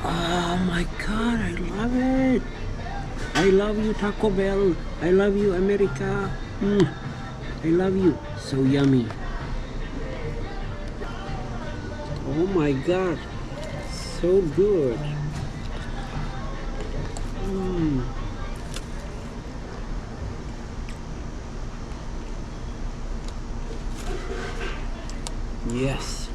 Oh my God, I love it. I love you, Taco Bell. I love you, America. I love you. So yummy. Oh my God, so good. Yes.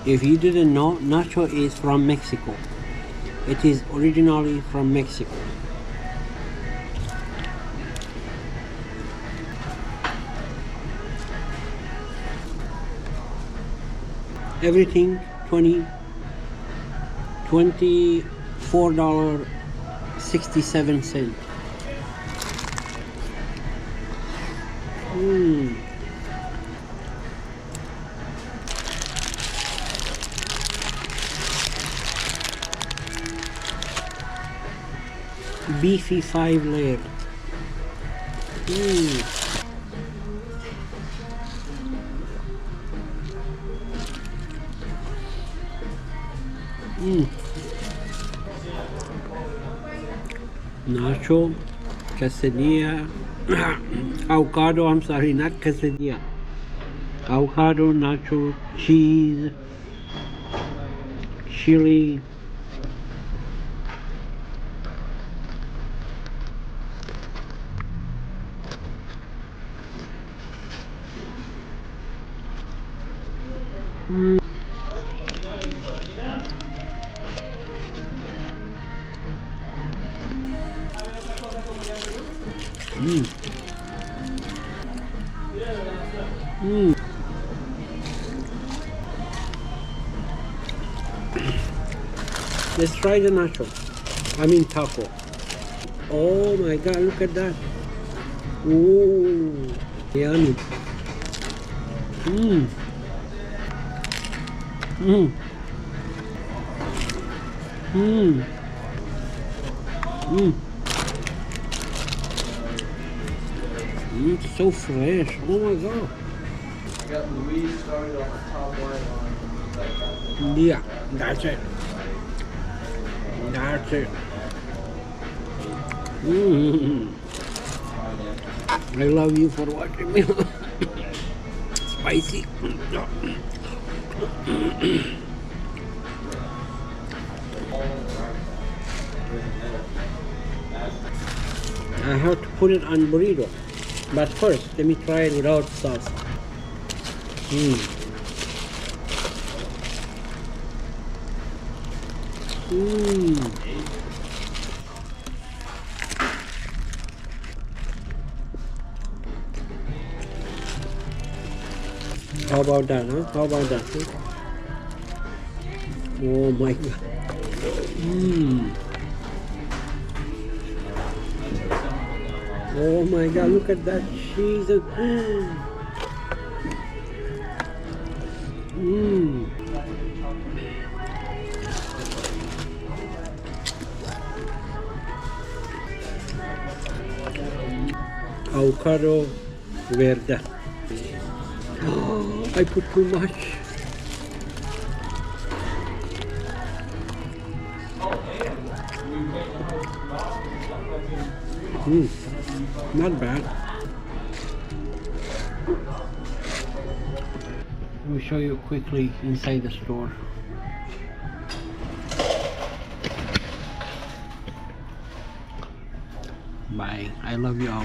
If you didn't know, nacho is from Mexico. It is originally from Mexico. Everything $24.67. Beefy 5-layer. Nacho, quesadilla, avocado, I'm sorry, not quesadilla. Avocado, nacho, cheese, chili. Let's try the nacho. I mean taco. Oh my God, look at that. Ooh, yummy. So fresh. Oh my God. Got Louise started on the top right on. Yeah, that's it. That's it. I love you for watching me. Spicy. I have to put it on burrito. But first, let me try it without sauce. How about that, huh? How about that? Huh? Oh my God. Oh my God, look at that cheese. Avocado verde. Oh, I put too much. Not bad. Let me show you quickly inside the store. Bye. I love you all.